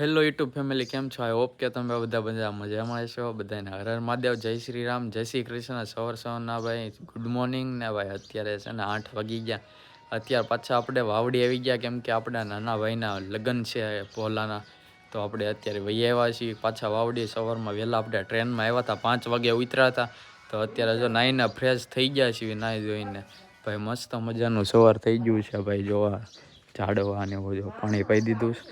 Hello YouTube family, કેમ છો? I hope કે તમે બધા મજામાં છો. બધાને હર હર મહાદેવ, જય શ્રી રામ, જય શ્રી કૃષ્ણ. સવારના ભાઈ ગુડ મોર્નિંગ ને ભાઈ. અત્યારે છે ને 8 વાગી ગયા. અત્યારે પાછા આપણે વાવડી આવી ગયા, કેમ કે આપણા નાના ભાઈના લગ્ન છે ભોલાના. તો આપણે અત્યારે વહી આવ્યા છીએ પાછા વાવડી. સવારમાં વહેલા આપણે ટ્રેનમાં આવ્યા હતા, 5 વાગે ઉતર્યા હતા. તો અત્યારે જો નાહીને ફ્રેશ થઈ ગયા છીએ, નાહી ધોઈને ભાઈ. મસ્ત મજાનું સવાર થઈ ગયું છે ભાઈ. જોવા ઝાડવા ને બધું પાણી પાઈ દીધું છે.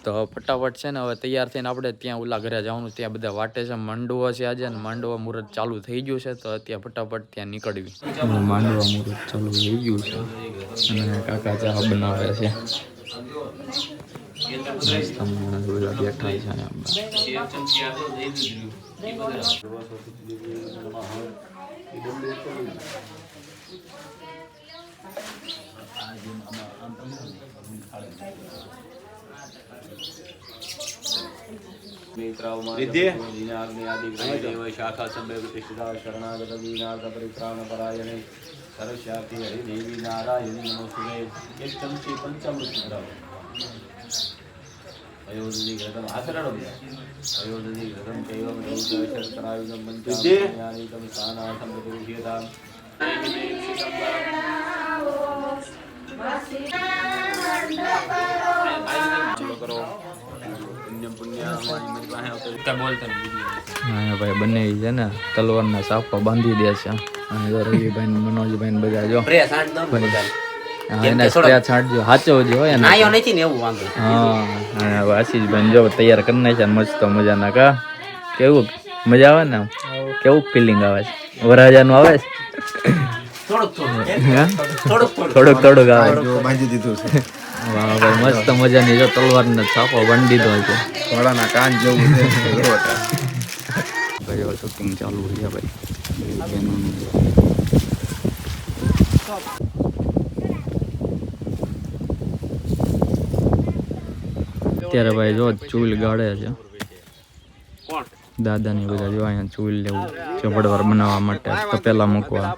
તો ફટાફટ છે ને હવે તૈયાર થઈને આપણે ત્યાં ઓલા ઘરે જવાનું. ત્યાં બધા વાટે છે, માંડવો છે આજે, અને માંડવા મુહૂર્ત ચાલુ થઈ ગયું છે. તો અત્યારે ફટાફટ ત્યાં નીકળવી. માંડવા મુહૂર્ત ચાલુ થઈ ગયું છે અને કાકા ચા બનાવે છે. विद्ये शाखा प्रतिष्ठिता शरणागत वीनाथ परित्राण परायणे सर्वशाक्ति हरिदेवी नारायणी नमोस्तुते एक चमची पंचामृत द्रव अयोध्या घृतम आचरण अयोध्या घृतम कैवम शर्करायुधम पंचामृतम स्थानार्थम प्रतिष्ठिताम् करो ભાઈ બંને છે ને તલવારના સાફા બાંધી દે છે. અને રવિભાઈ મનોજભાઈ બધા જો છાંટજો સાચવજો હોય ને. હા આશીષભાઈ જો તૈયાર કરી નાખ્યા મસ્ત મજાના. કા કેવું મજા આવે ને? કેવું ફિલિંગ આવે છે? વરરાજાનું આવે છે? થોડુંક આવે. બાંધી દીધું છે. વાહ ભાઈ, મસ્ત મજાની જો તલવારનો છાપો બાંધી દીધો છે. ઘોડાના કાન જેવું છે. ભાઈ શૂટિંગ ચાલુ છે ભાઈ. અત્યારે ભાઈ જો ચૂલ ગાળે છે દાદાની. બધા જો અહીંયા ચૂલ લેવું ચપડવાર બનાવવા માટે તપેલા મૂકવા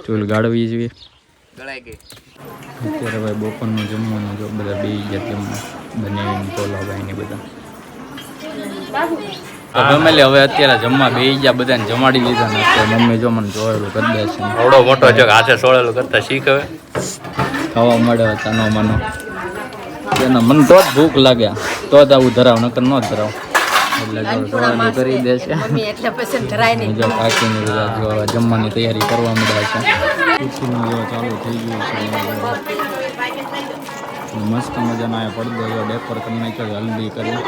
ચૂલ ગાળવી જોઈએ. અત્યારે ભાઈ બપોરનું જમવાનું જો બધા બેસી ગયા જમવા બનેવીને કોલાભાઈ ને બધા. ફેમિલી હવે અત્યારે જમવા બેસી ગયા, બધાને જમાડી લીધા ને અત્યારે મમ્મી જો મને જોયેલું કરી દે છે. થોડો મોટો છે, હાથે સોળેલું કરતા શીખ હવે ખાવા મળે તાનો માનો. એના મને તો જ ભૂખ લાગે તો જ આવું ધરાવ, નકર ન ધરાવ. એટલે જો સોળાનું કરી દે છે. જો કાકીને બધા જો જમવાની તૈયારી કરવા માંડ્યા છે. કુછનું જો ચાલુ થઈ ગયું છે. મસ્ત મજાનો આ પડદો જો ડેકોર કરી નાખ્યો, હલ્દી કરી.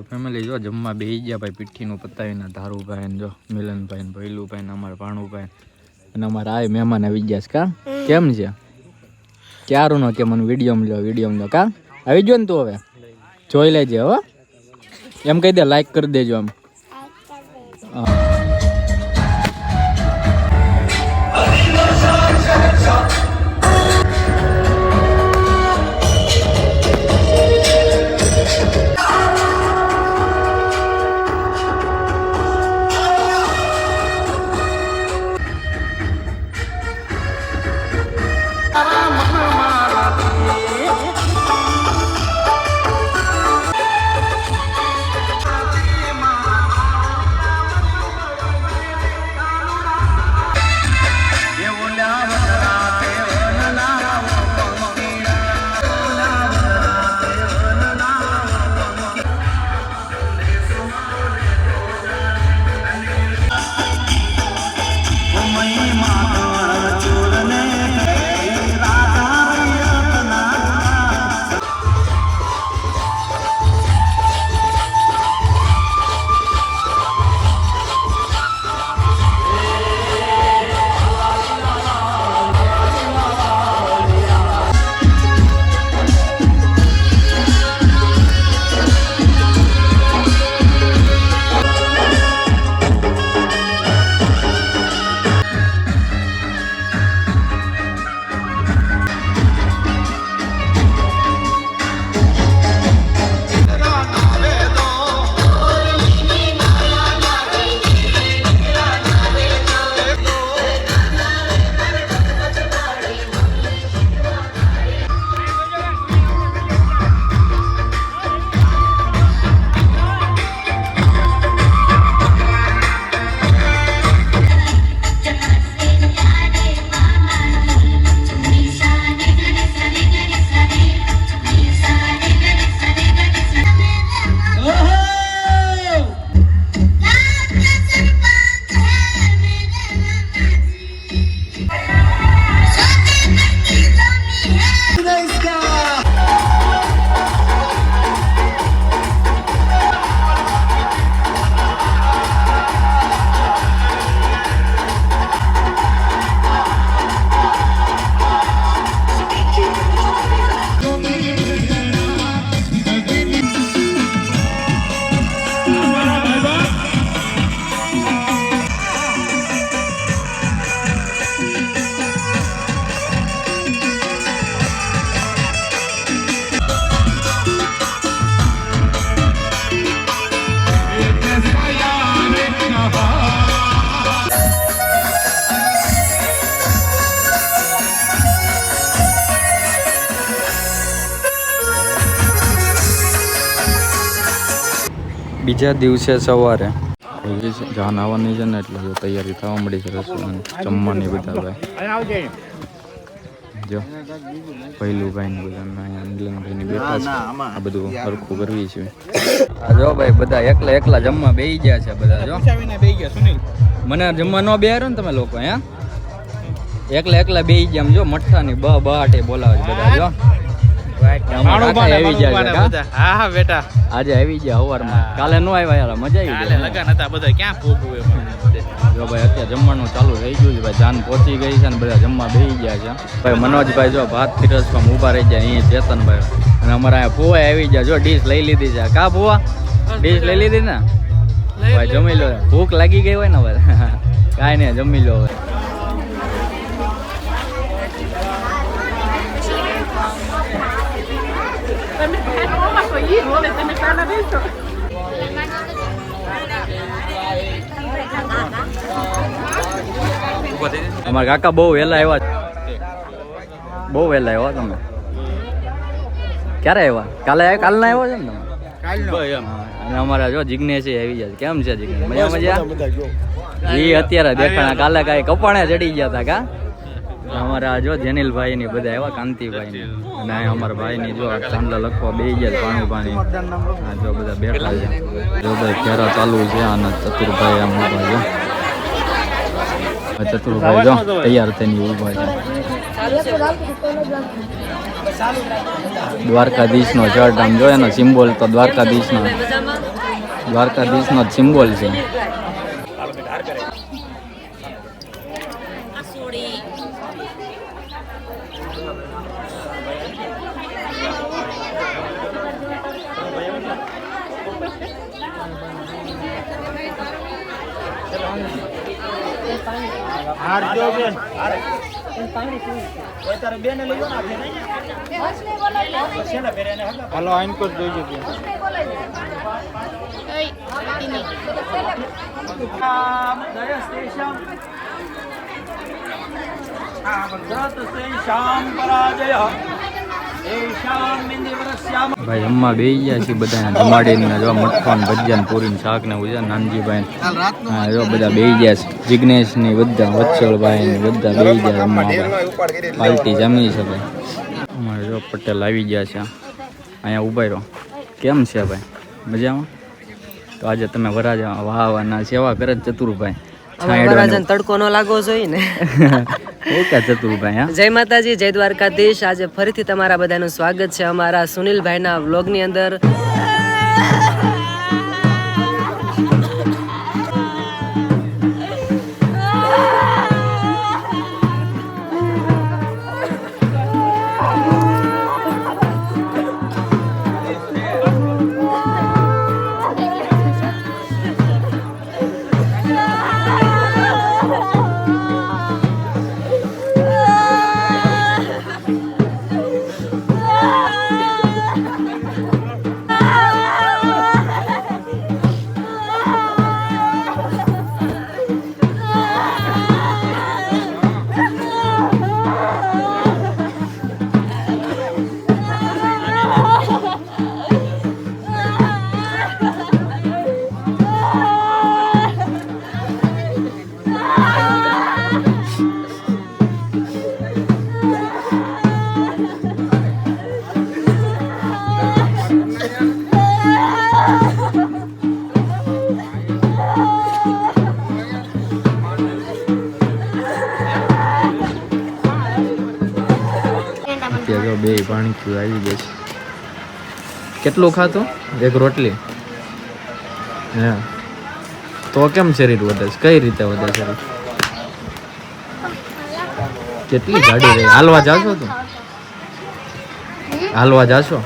ફેમિલી જો જમવા બેસી ગયા ભાઈ. પીઠીનું પતાવીને ધારુભાઈ ને જો મિલનભાઈ ને ભૈલુભાઈ ને અમારા ભાણુભાઈ અને અમારા આ મહેમાન આવી ગયા છે. કા કેમ છે? ક્યારું નો કે મને વિડીયો લો. કા આવી ગયો ને તું? હવે જોઈ લેજે હવે. એમ કહી દે લાઈક કરી દેજો આમ. બીજા દિવસે સવારે જાન આવવાની છે ને એટલે જો તૈયારી થવા મળી છે રસોઈની જમવાની બધા ભાઈ જો પહેલું ભાઈ ને બધા નીલમભાઈ ની બેઠા છે આ બધું સરખું કરવી છે જો ભાઈ બધા એકલા એકલા જમવા બેસી ગયા છે બધા જો મને જમવા ન બેહારો ને તમે લોકો હે એકલા એકલા બેસી ગયા જો મઠ્ઠાની બહાટે બોલાવે છે બધા જો આજે આવી ગયા સવારમાં કાલે નો આવ્યા યાર મજા આવી ગઈ જો ભાઈ અત્યારે જમવાનું ચાલુ થઈ ગયું છે ભાઈ જાન પહોંચી ગઈ છે ને બધા જમવા બેસી ગયા છે ભાઈ મનોજભાઈ જો ભાત પીરસવામાં ઊભા રહી ગયા અહીંયા ચેતનભાઈ અને અમારા અહીંયા ફુવા આવી ગયા જો ડીશ લઈ લીધી છે કા ફુવા ડીશ લઈ લીધી ને ભાઈ જમી લો ભૂખ લાગી ગઈ હોય ને હવે કાંઈ નહીં જમી લો હવે અમારા કાકા બહુ વહેલા આવ્યા બહુ વહેલા આવ્યા તમે ક્યારે આવ્યા કાલના આવ્યા છે ને તમે અને અમારા જો જિગ્નેશ આવી ગયા કેમ છે જિગ્નેશ મજા મજા એ અત્યારે દેખાણા કાલે કાંઈ કપાણે ચડી ગયા હતા કા અમારા જો જેનિલભાઈ ની બધા આવ્યા કાંતિભાઈ ની અને અમારા ભાઈ ની જો ચાંદલા લખવા બે ગયા પાણી જો બધા બેઠા છે જો ભાઈ ફેરા ચાલુ છે અને ચતુરભાઈ આમ ઉભા જો ચતુરભાઈ જો તૈયાર થઈને ઉભા છે દ્વારકાધીશ નો શર્ટ આમ જો એનો સિમ્બોલ તો દ્વારકાધીશ નો જ સિમ્બોલ છે હાલો આઈન પર જોઈજો કે ભાઈ જમવા બેસી ગયા છે બધા જમાડીને જો મઠવાન ભજીયા પૂરી શાક ને ઉજા નાનજીભાઈ હા જો બધા બેસી ગયા છે જિગ્નેશ ની બધા વત્સલભાઈ ને બધા બેસી ગયા જમવા પાર્ટી જમી છે ભાઈ અમારે જો પટેલ આવી ગયા છે અહીંયા ઉભા રહ્યો કેમ છે ભાઈ મજામાં તો આજે તમે વરાજા વાહવાના સેવા કરે ચતુરભાઈ તડકો નો લાગવો જોઈએ ને ચતુરભાઈ જય માતાજી જય દ્વારકાધીશ આજે ફરીથી તમારા બધાનું સ્વાગત છે અમારા સુનિલભાઈના વ્લોગની અંદર બે પાણી આવી ગઈ છે કેટલું ખાતું એક રોટલી હે તો કેમ શરીર વધે છે કઈ રીતે વધે શરીર કેટલી ગાડી રહી હાલવા જાશો તું હાલવા જાશો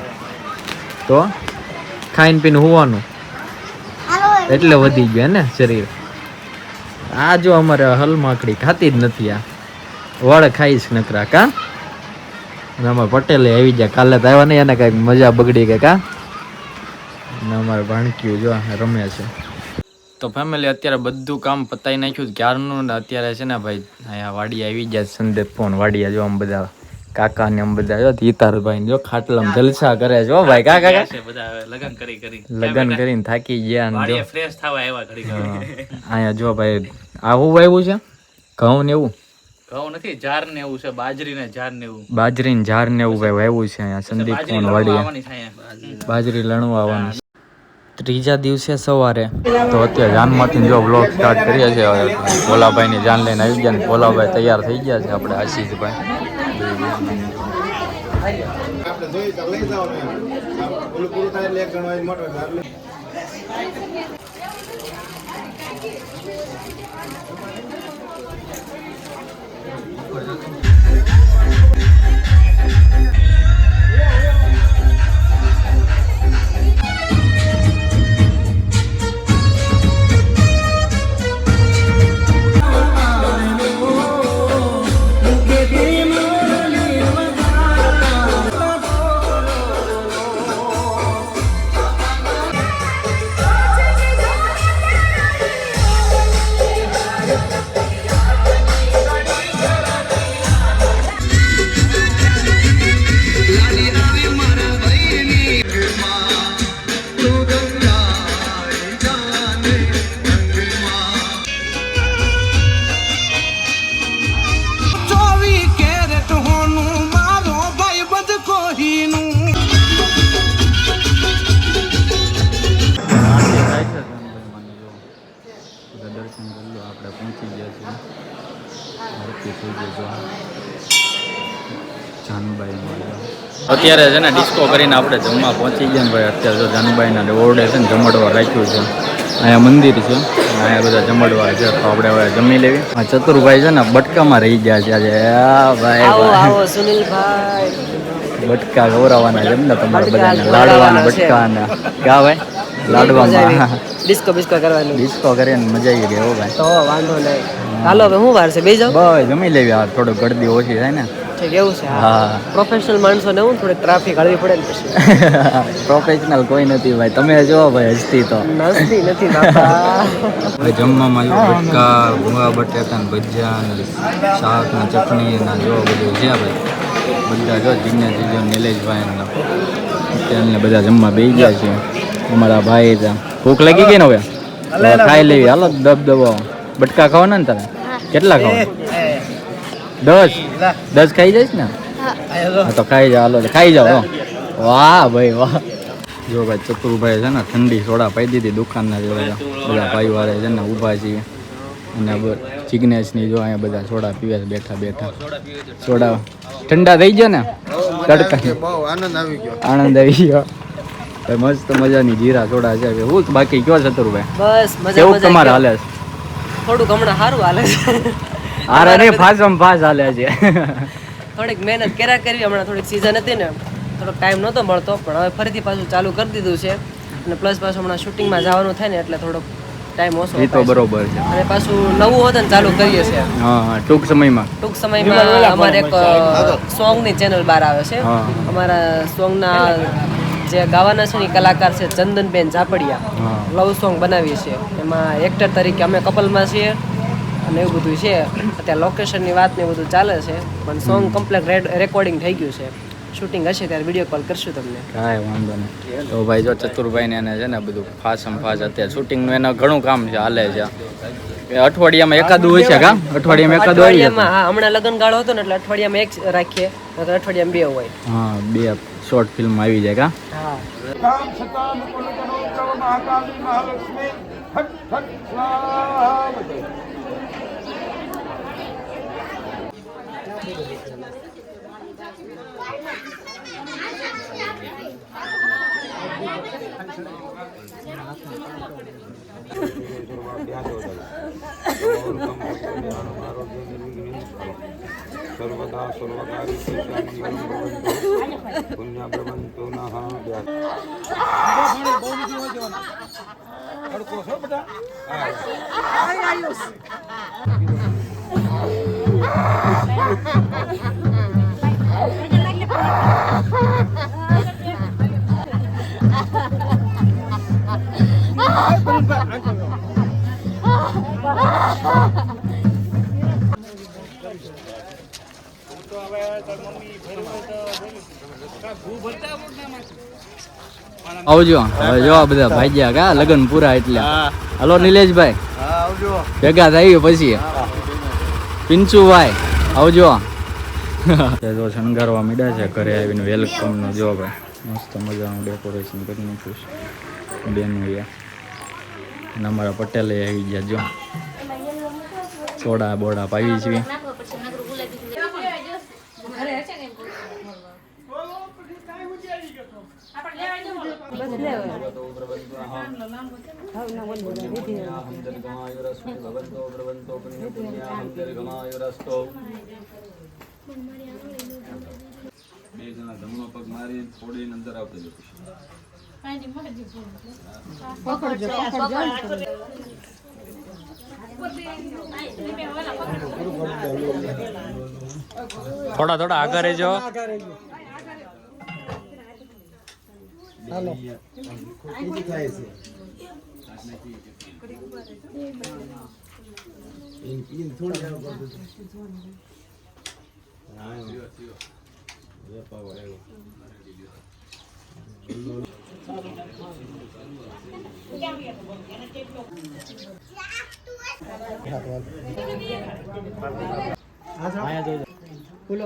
તો ખાઈને પીને હોવાનું એટલે વધી ગયું ને શરીર આ જો અમારે હલમાકડી ખાતી જ નથી આ વળ ખાઈશ નકરા કા અમારે પટેલે આવી જાય કાલે તો આવ્યા નહીં એને કઈક મજા બગડી ગઈ કા અમારે ભાણક્યું જો રમે છે તો ફેમિલી અત્યારે બધું કામ પતાવી નાખ્યું ક્યારનું ને અત્યારે છે ને ભાઈ અહીંયા વાડી આવી ગયા સંદેપ ફોન વાડિયા જો આમ બધા કાકા ને એમ બધા જો તીતારભાઈ જો ખાટલામાં જલસા કરે છે હો ભાઈ કાકા બધા લગન કરી લગન કરીને થાકી ગયા ને જો ફ્રેશ થવા આવ્યા ઘડી અહીંયા જો ભાઈ આવું વાવ્યું છે ઘઉં ને એવું ઘઉં નથી જાર ને એવું છે બાજરી ને જાર ને એવું બાજરી ને ઝાર ને એવું ભાઈ વાવ્યું છે અહીંયા સંદીપ ફોન વાડી બાજરી લણવા આવવાની છે. ત્રીજા દિવસે સવારે તો અત્યારે જાનમાંથી જો બ્લોગ સ્ટાર્ટ કરીએ છીએ ભોલાભાઈ ની જાન લઈને આવી ગયા ને ભોલાભાઈ તૈયાર થઈ ગયા છે આપણે આશીષભાઈ આપણે જોઈ તો લઈ જવાનું ઓલું પૂરું થાય એટલે એક જણો આવી મોટો એટલે અત્યારે છે ને ડિસ્કો કરીને આપણે જમવા પહોંચી ગયા ને ભાઈ અત્યારે જો જાનુભાઈના ઓરડે છે ને જમડવા રાખ્યું છે અહીંયા મંદિર છે અહીંયા બધા જમડવા છે તો આપણે હવે જમી લેવી આ ચતુરભાઈ છે ને બટકામાં રહી ગયા છે આજે આવો સુનિલભાઈ બટકા ગૌરવાના છે ને તમારા બધાને લાડવાના બટકાના ક્યાં ભાઈ લાડવામાં ડિસ્કો બિસ્કો કરવાની ડિસ્કો કરીને મજા આવી ગઈ હો ભાઈ તો વાંધો નહીં હાલો હવે હું વાર છે બે જાવ ભાઈ જમી લેવી આ થોડું ગળદી ઓછી થાય ને ઠીક એવું છે હા પ્રોફેશનલ માણસો ને હું થોડી ટ્રાફિક હળવી પડે ને પછી પ્રોફેશનલ કોઈ નથી ભાઈ તમે જો ભાઈ હજતી તો નથી બાપા જમવામાં જો બટકા ભૂંગળા બટેટા ને ભજીયા ને શાક ને ચટણી ને જો બધું છે ભાઈ બધા જો જીજ્ઞા જીજો નિલેશભાઈ ને બધા જમવા બેસી ગયા છે અમારા ભાઈ ત્યાં ભૂખ લાગી ગઈ ને હવે ખાઈ લેવી હાલો દબદબો બટકા ખાવાના ને તારે કેટલા ખાવા 10 ખાઈ જઈશ ને હા તો ખાઈ જાઓ હાલો ખાઈ જાઓ વાહ ભાઈ વાહ જો ભાઈ ચતુરભાઈ છે ને ઠંડી સોડા પાઈ દીધી દુકાનના જો બધા ભાઈ વાળા છે ને ઊભા છીએ અને જિગ્નેશની જો અહીંયા બધા સોડા પીવે છે બેઠા બેઠા સોડા ઠંડા થઈ ગયા ને તડકા બહુ આનંદ આવી ગયો આનંદ આવી ગયો મસ્ત મજાની જીરા સોડા છે હું બાકી કયો ચતુરભાઈ બસ મજા કેવું તમારે હાલે છે થોડુંક હમણાં સારું હાલે છે આરે ને ફાસમ ફાસ હાલે છે થોડીક મહેનત કર્યા કરવી હમણાં થોડીક સીઝન હતી ને થોડોક ટાઈમ નહોતો મળતો પણ હવે ફરીથી પાછું ચાલુ કરી દીધું છે અને પ્લસ પાછું હમણાં શૂટિંગમાં જવાનું થાય ને એટલે થોડોક ટાઈમ ઓછો એ તો બરોબર છે અને પાછું નવું હોત ને ચાલુ કરીએ છીએ હા ટૂંક સમયમાં અમારે એક સોંગની ચેનલ બહાર આવે છે હા. અમારા સોંગના જે ગાવાના છે ને એ કલાકાર છે ચંદનબેન ચાપડિયા હા. લવ સોંગ બનાવીએ છીએ એમાં એક્ટર તરીકે અમે કપલમાં છીએ અને એવું બધું છે અત્યારે લોકેશનની વાત ને એવું બધું ચાલે છે પણ સોંગ કમ્પ્લીટ રેકોર્ડિંગ થઈ ગયું છે શૂટિંગ હશે ત્યારે વિડીયો કોલ કરશું તમને કાંઈ વાંધો નહીં તો ભાઈ જો ચતુરભાઈને એને છે ને બધું ફાસમ ફાસ અત્યારે શૂટિંગનું એના ઘણું કામ છે હાલે છે એ અઠવાડિયામાં એકાદું હોય છે કા અઠવાડિયામાં એકાદું આવી જાય અઠવાડિયામાં હા હમણાં લગ્ન ગાળો હતો ને એટલે અઠવાડિયામાં એક રાખીએ નકર અઠવાડિયામાં બે હોય હા 2 શોર્ટ ફિલ્મ આવી જાય કા હા કામ છતાં મુકુલજનો પ્રભુ મહાકાલી મહાલક્ષ્મી ફટ ફટ સ્વાહા બધે सर्वदा सर्वकार्य पुण्य भवन्तु नः આવજો હવે જો આ બધા ભાગ્યા કા લગન પૂરા એટલે હલો નિલેશભાઈ ભેગા થઈ પછી પિંચુભાઈ આવજો જો શણગારવા મીડા છે ઘરે આવીને વેલકમ નો જો ભાઈ મસ્ત મજાનું ડેકોરેશન કરી નાખ્યું છે બેનું અને અમારા પટેલે આવી ગયા જો સોડા બોડા પાવી છીએ બે જણા જમણો પગ મારી થોડી અંદર આવતા જતું થોડા થોડા આગળ રહેજો ફૂલો